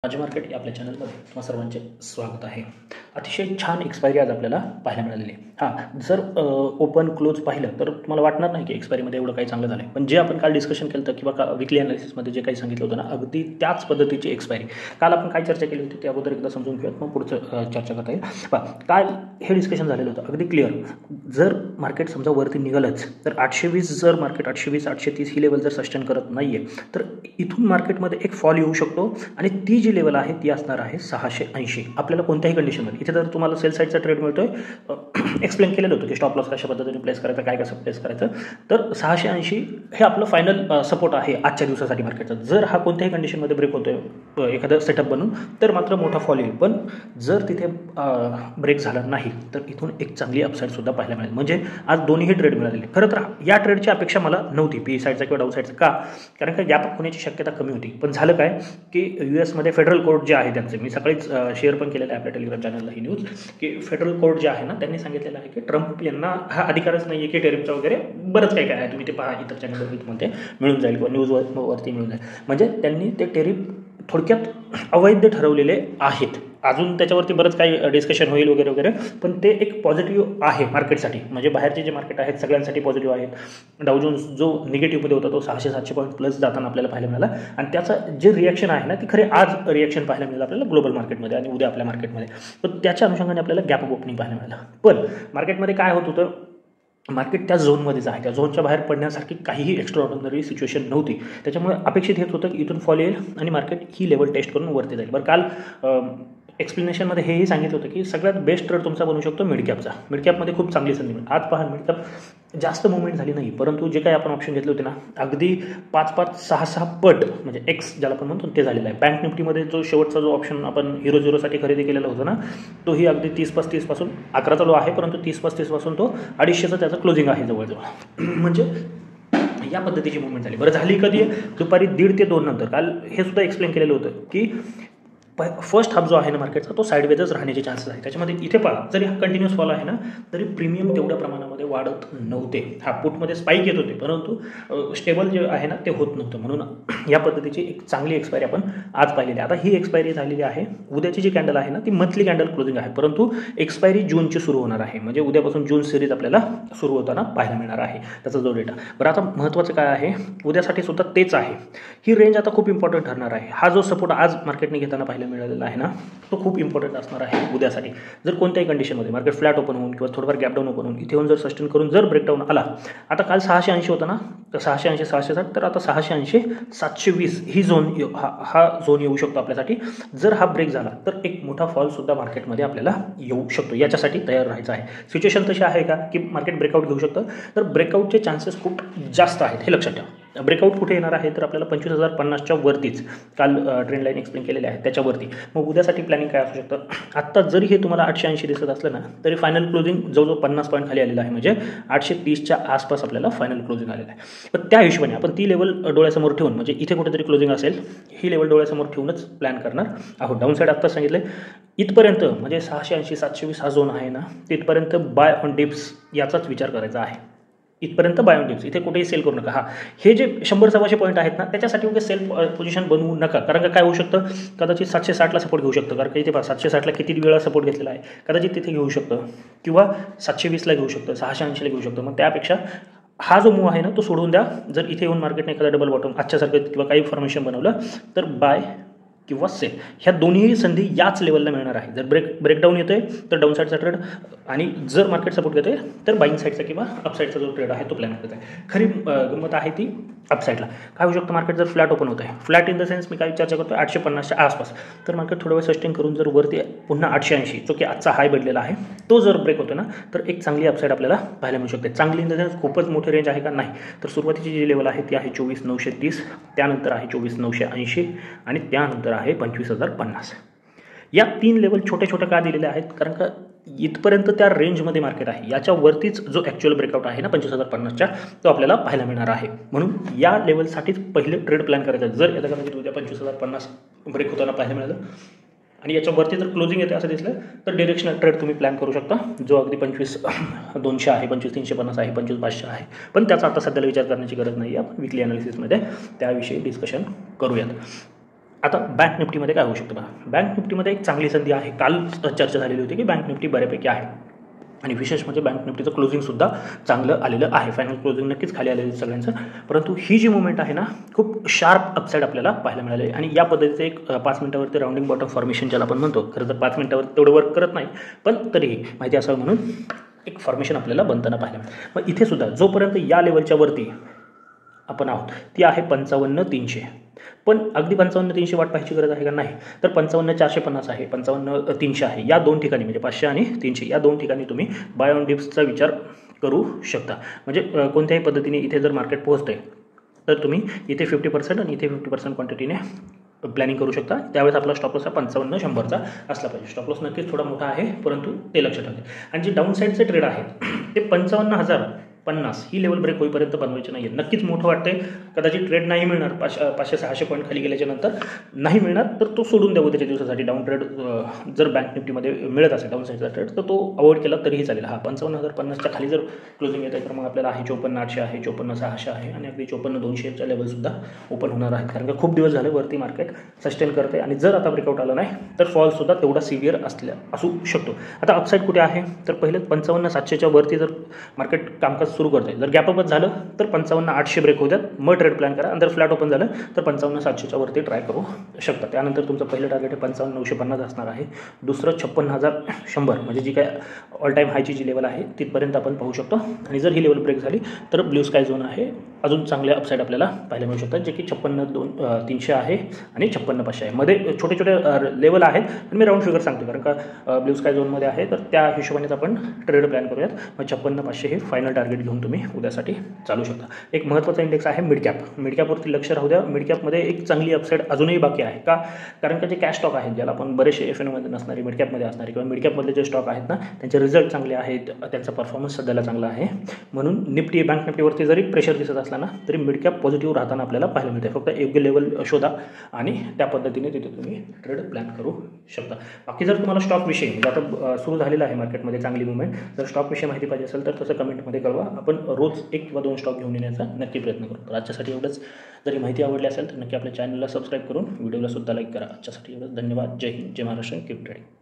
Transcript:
माझे मार्केट या आपल्या चॅनलमध्ये तुम्हा सर्वांचे स्वागत आहे. अतिशय छान एक्सपायरी आज आपल्याला पाहायला मिळालेली आहे. जर ओपन क्लोज पाहिलं तर तुम्हाला वाटणार नाही की एक्सपायरीमध्ये एवढं काही चांगलं झालं आहे, पण जे आपण काल डिस्कशन केलं होतं किंवा विकली अनालिसिसमध्ये जे काही सांगितलं होतं ना, अगदी त्याच पद्धतीची एक्सपायरी. काल आपण काय चर्चा केली होती ते अगोदर एकदा समजून घेऊयात, मग पुढचं चर्चा करता येईल. काल हे डिस्कशन झालेलं होतं अगदी क्लिअर. जर मार्केट समजा वरती निघालंच तर 820 जर मार्केट 820 830 ही लेवल जर सस्टेन करत नाही आहे तर इथून मार्केटमध्ये एक फॉल येऊ शकतो आणि ती जी लेवल आहे ती असणार आहे 680. आपल्याला कोणत्याही कंडिशनमध्ये इथे जर तुम्हाला सेल साईडचा ट्रेड मिळतोय, एक्सप्लेन केलेलं होतं की स्टॉप लॉस कशा पद्धतीने प्लेस करायचं, काय कसं प्लेस करायचं, तर 680 हे आपलं फायनल सपोर्ट आहे आजच्या दिवसासाठी मार्केटचा. जर हा कोणत्याही कंडिशनमध्ये ब्रेक होतोय एखादं सेटअप बनून तर मात्र मोठा फॉल येईल, पण जर तिथे ब्रेक झाला नाही तर इथून एक चांगली अपसाईडसुद्धा पाहायला मिळेल. म्हणजे आज दोन्ही ट्रेड मिळालेले. खरं तर या ट्रेडची अपेक्षा मला नव्हती पी साईडचा किंवा डाऊन साईडचा. का? कारण का गॅप होण्याची शक्यता कमी होती. पण झालं काय की US फेडरल कोर्ट जे आहे त्यांचे, मी सकाळीच शेअर पण केलेलं आहे आपल्या टेलिग्राम चॅनलला ही न्यूज, की फेडरल कोर्ट जे आहे ना त्यांनी सांगितलेलं आहे की ट्रम्प यांना हा अधिकारच नाही आहे की टेरिफचा वगैरे बरंच काय काय आहे, तुम्ही ते पहा इतर चॅनलवर मी तुम्हाला मिळून जाईल किंवा न्यूजवरती मिळून जाईल. म्हणजे त्यांनी ते टेरिफ थोडक्यात अवैध ठरवलेले आहेत. अजून त्याच्यावरती बरंच काही डिस्कशन होईल वगैरे वगैरे, पण ते एक पॉझिटिव्ह आहे मार्केटसाठी. म्हणजे बाहेरचे जे मार्केट आहेत सगळ्यांसाठी पॉझिटिव्ह आहेत. डाऊ जोन्स जो निगेटिव्हमध्ये होता तो 600-700 पॉईंट प्लस जाताना आपल्याला पाहायला मिळाला आणि त्याचं जे रिॲक्शन आहे ना ती खरे आज रिॲक्शन पाहायला मिळालं आपल्याला ग्लोबल मार्केटमध्ये आणि उद्या आपल्या मार्केटमध्ये. पण त्याच्या अनुषंगाने आपल्याला गॅप ओपनिंग पाहायला मिळालं. पण मार्केटमध्ये काय होत होतं, मार्केट त्या झोनमध्येच आहे, त्या झोनच्या बाहेर पडण्यासारखी काहीही एक्स्ट्रा ऑर्डिनरी सिच्युएशन नव्हती. त्याच्यामुळे अपेक्षित हेच होतं की इथून फॉल येईल आणि मार्केट ही लेवल टेस्ट करून वरती जाईल. बरं, काल एक्सप्लेनेशनमध्ये हेही सांगितलं होतं की सगळ्यात बेस्ट ट्रेड तुमचा बनू शकतो मिडकॅपचा. मिडकॅपमध्ये खूप चांगली संधी मिळेल. आज पहा मिडकॅप जास्त मुवमेंट झाली नाही, परंतु जे काही आपण ऑप्शन घेतले होते ना अगदी 5-5, 6-6 पट म्हणजे एक्स ज्याला आपण म्हणतो ते झालेलं आहे. बँक निफ्टीमध्ये जो शेवटचा जो ऑप्शन आपण HERO खरेदी केलेला होता ना तोही अगदी 30-35 पासून 11चा लो आहे, परंतु 30-35 पासून तो 250चं त्याचं क्लोजिंग आहे जवळजवळ. म्हणजे या पद्धतीची मुवमेंट झाली. बरं, झाली कधी? दुपारी 1:30 ते 2 नंतर. काल हे सुद्धा एक्सप्लेन केलेलं होतं की फर्स्ट हाफ जो आहे ना मार्केटचा तो साईडवेजच राहण्याचे चान्सेस आहे. त्याच्यामध्ये इथे पहा जरी हा कंटिन्युअस फॉल आहे ना तरी प्रीमियम तेवढ्या प्रमाणामध्ये वाढत नव्हते. पुटमध्ये स्पाईक येत होते परंतु स्टेबल जे आहे ना ते होत नव्हतं. म्हणून या पद्धतीची एक चांगली एक्सपायरी आपण आज पाहिलेली आहे. आता ही एक्सपायरी झालेली आहे. उद्याची जी कॅन्डल आहे ना ती मंथली कॅन्डल क्लोजिंग आहे, परंतु एक्सपायरी जूनची सुरू होणार आहे. म्हणजे उद्यापासून जून सिरीज आपल्याला सुरू होताना पाहायला मिळणार आहे त्याचा जो डेटा. बरं, आता महत्त्वाचं काय आहे उद्यासाठी सुद्धा तेच आहे. ही रेंज आता खूप इम्पॉर्टंट ठरणार आहे. हा जो सपोर्ट आज मार्केटने घेताना पाहिला मिळालेला आहे ना तो खूप इम्पॉर्टंट असणार आहे उद्यासाठी. जर कोणत्याही कंडिशनमध्ये मार्केट फ्लॅट ओपन होऊन किंवा थोडंफार गॅप डाऊन ओपन होऊन इथे येऊन जर सस्टेन करून जर ब्रेकडाऊन आला, आता काल 680 होता ना, तर 680 660, तर आता 680 720 ही झोन हा झोन येऊ शकतो आपल्यासाठी. जर हा ब्रेक झाला तर एक मोठा फॉलसुद्धा मार्केटमध्ये आपल्याला येऊ शकतो. याच्यासाठी तयार राहायचं आहे. सिच्युएशन तशी आहे का की मार्केट ब्रेकआउट घेऊ शकतं, तर ब्रेकआउटचे चान्सेस खूप जास्त आहेत हे लक्षात ठेवा. ब्रेकआउट कुठे येणार आहे तर आपल्याला 25,050च्या वरतीच काल ट्रेंड लाईन एक्सप्लेन केलेले आहे त्याच्यावरती. मग उद्यासाठी प्लॅनिंग काय असू शकतं, आत्ता जरी हे तुम्हाला 880 दिसत असलं ना तरी फायनल क्लोजिंग जवळजवळ 50 पॉईंट खाली आलेलं आहे. म्हणजे 830च्या आसपास आपल्याला फायनल क्लोजिंग आलेलं आहे. पण त्या हिशोबाने आपण ती लेवल डोळ्यासमोर ठेवून म्हणजे इथे कुठेतरी क्लोजिंग असेल ही लेवल डोळ्यासमोर ठेवूनच प्लॅन करणार आहोत. डाऊन साईड आत्ताच सांगितलं इथपर्यंत म्हणजे 680 720 हा झोन आहे ना तिथपर्यंत बाय ऑन डिप्स याचाच विचार करायचा आहे. इथपर्यंत बाय ऑन डिप्स, इथे कुठेही सेल करू नका. हे जे 100-100 पॉईंट आहेत ना त्याच्यासाठी वगैरे सेल पोझिशन बनवू नका. कारण काय होऊ शकतं, कदाचित 760ला सपोर्ट घेऊ शकतं. कारण का इथे 760ला किती वेळा सपोर्ट घेतलेला आहे, कदाचित तिथे घेऊ शकतं किंवा 720ला घेऊ शकतं, 680ला घेऊ शकतं. मग त्यापेक्षा हा जो मूव आहे ना तो सोडून द्या. जर इथे येऊन मार्केटने एखादा डबल बॉटम आजच्यासारखं किंवा काही फॉर्मेशन बनवलं तर बाय किंवा सेल ह्या दोन्ही संधी याच लेवलला मिळणार आहे. जर ब्रेकडाऊन येतोय तर डाऊन साईडचा ट्रेड आणि जर मार्केट सपोर्ट घेतोय तर बाईंग साईडचा किंवा अपसाईडचा जो ट्रेड आहे तो प्लॅन करत आहे. खरी गंमत आहे ती अपसाईडला. काय होऊ शकतं, मार्केट जर फ्लॅट ओपन होत आहे, फ्लॅट इन द सेन्स मी काय चर्चा करतो 850च्या आसपास, तर मार्केट थोडा वेळ सस्टेन करून जर वरती पुन्हा 880 जो की आजचा हाय बनलेला आहे तो जर ब्रेक होतो ना तर एक चांगली अपसाईड आपल्याला पाहायला मिळू शकते. चांगली इन द सेन्स खूपच मोठी रेंज आहे का, नाही. तर सुरुवातीची जी लेवल आहे ती आहे 24,930, त्यानंतर आहे 24,980 आणि त्यानंतर आहे 25,050. या 3 लेवल छोटे का दिलेले आहेत, कारण का इथपर्यंत त्या रेंजमध्ये मार्केट आहे. याच्यावरतीच जो ॲक्च्युअल ब्रेकआउट आहे ना 25,050च्या तो आपल्याला पाहायला मिळणार आहे. म्हणून या लेवलसाठीच पहिले ट्रेड प्लॅन करायचा. जर याचा कदाचित उद्या 25,050 ब्रेक होताना पाहायला मिळालं आणि याच्यावरती जर क्लोजिंग येते असं दिसलं तर डिरेक्शनल ट्रेड तुम्ही प्लॅन करू शकता, जो अगदी 25,200 आहे, 25,350 आहे, 25,500 आहे. पण त्याचा आता सध्याला विचार करण्याची गरज नाही आहे. आपण विकली अनालिसिसमध्ये त्याविषयी डिस्कशन करूयात. आता बँक निफ्टीमध्ये काय होऊ शकतं बघा, बँक निफ्टीमध्ये एक चांगली संधी आहे. काल चर्चा झालेली होती की बँक निफ्टी बऱ्यापैकी आहे आणि विशेष म्हणजे बँक निफ्टीचं क्लोजिंगसुद्धा चांगलं आलेलं आहे. फायनल क्लोजिंग नक्कीच खाली आलेलं सगळ्यांचं, परंतु ही जी मुवमेंट आहे ना खूप शार्प अपसाईड आपल्याला पाहायला मिळाले आहे. आणि या पद्धतीचं एक 5 मिनिटावरती राऊंडिंग बॉटम फॉर्मेशन ज्याला आपण म्हणतो, खरं तर 5 मिनिटावर तेवढं वर्क करत नाही, पण तरीही माहिती असावं म्हणून एक फॉर्मेशन आपल्याला बनताना पाहायला मिळतं. मग इथे सुद्धा जोपर्यंत या लेवलच्या वरती आपण आहोत ती आहे 55,300. पण अगदी 55,300 वाट पाहायची गरज आहे का, नाही. तर 55,450 आहे, 55,300 आहे. या दोन ठिकाणी म्हणजे 500 आणि 300 या दोन ठिकाणी तुम्ही बाय ऑन डिप्सचा विचार करू शकता. म्हणजे कोणत्याही पद्धतीने इथे जर मार्केट पोहोचते तर तुम्ही इथे 50% आणि इथे 50% क्वांटिटीने प्लॅनिंग करू शकता. त्यावेळेस आपला स्टॉप लॉस हा 55,100चा असला पाहिजे. स्टॉप लॉस नक्कीच थोडा मोठा आहे, परंतु ते लक्षात ठेवा. आणि जे डाऊन साईडचे ट्रेड आहेत ते 55,050 ही लेवल ब्रेक होईपर्यंत बनवायचे नाही आहे. नक्कीच मोठं वाटते, कदाचित ट्रेड नाही मिळणार, 500-600 पॉईंट खाली गेल्याच्या नंतर नाही मिळणार, तर तो सोडून द्या उद्याच्या दिवसासाठी. डाऊन ट्रेड जर बँक निफ्टीमध्ये मिळत असेल डाऊन साईडचा ट्रेड, तर तो अवॉइड केला तरीही चालेल. 55,050च्या खाली जर क्लोजिंग येत आहे तर मग आपल्याला आहे 54,800 आहे, 54,600 आहे आणि अगदी 54,200च्या लेवलसुद्धा ओपन होणार आहेत. कारण का खूप दिवस झाले वरती मार्केट सस्टेन करते आणि जर आता ब्रेकआउट आलं नाही तर फॉलसुद्धा तेवढा सिव्हिअर असू शकतो. आता अपसाईड कुठे आहे तर पहिले 55,700च्या वरती जर मार्केट कामकाज सुरू करते, जर गॅपअपच झालं तर 55,800 ब्रेक होऊ द्यात, मग ट्रेड प्लॅन करा. आणि जर फ्लॅट ओपन झालं तर 55,700च्या वरती ट्राय करू शकता. त्यानंतर तुमचं पहिलं टार्गेट आहे 55,950 असणार आहे. दुसरं 56,100 म्हणजे जी काय ऑल टाईम हायची जी लेवल आहे तिथपर्यंत आपण पाहू शकतो. आणि जर ही लेवल ब्रेक झाली तर ब्ल्यू स्काय झोन आहे, अजून चांगले अपसाईड आपल्याला पाहायला मिळू शकतात, जे की 56,300 आहे आणि 56,500 आहे. मध्ये छोटे छोटे लेवल आहेत, पण मी राऊंड फिगर सांगतो कारण का ब्ल्यू स्काय झोनमध्ये आहे, तर त्या हिशोबानेच आपण ट्रेड प्लॅन करूयात. मग 56,500 हे फायनल टार्गेट घेऊन तुम्ही उद्यासाठी चालू शकता. एक महत्त्वाचा इंडेक्स आहे मिड कॅप. मिड कॅपवरती लक्ष राहू द्या. मिड कॅपमध्ये एक चांगली अपसाईड अजूनही बाकी आहे का, कारण का जे कॅश स्टॉक आहेत ज्याला आपण बरेचसे FNOमध्ये नसणारे मिड कॅपमध्ये असणारे किंवा मिड कॅपमधले जे स्टॉक आहेत ना त्यांचे रिझल्ट चांगले आहेत, त्यांचा परफॉर्मन्स सध्याला चांगला आहे. म्हणून निफ्टी बँक निफ्टीवरती जरी प्रेशर दिसत असला ना तरी मिड कॅप पॉझिटिव्ह राहताना आपल्याला पाहायला मिळते. फक्त योग्य लेवल शोधा आणि त्या पद्धतीने तिथे तुम्ही ट्रेड प्लॅन करू शकता. बाकी जर तुम्हाला स्टॉकविषयी म्हणजे आता सुरू झालेला आहे मार्केटमध्ये चांगली मुवमेंट, जर स्टॉकविषयी माहिती पाहिजे असेल तर तसं कमेंटमध्ये कळवा. आपण रोज 1 किंवा 2 स्टॉक घेऊन येण्याचा नक्की प्रयत्न करू. तर आजच्यासाठी एवढंच. जरी माहिती आवडली असेल तर नक्की आपल्या चॅनलला सबस्क्राईब करून व्हिडिओला सुद्धा लाईक करा. आजच्यासाठी एवढंच. धन्यवाद. जय हिंद, जय महाराष्ट्र. Keep trading.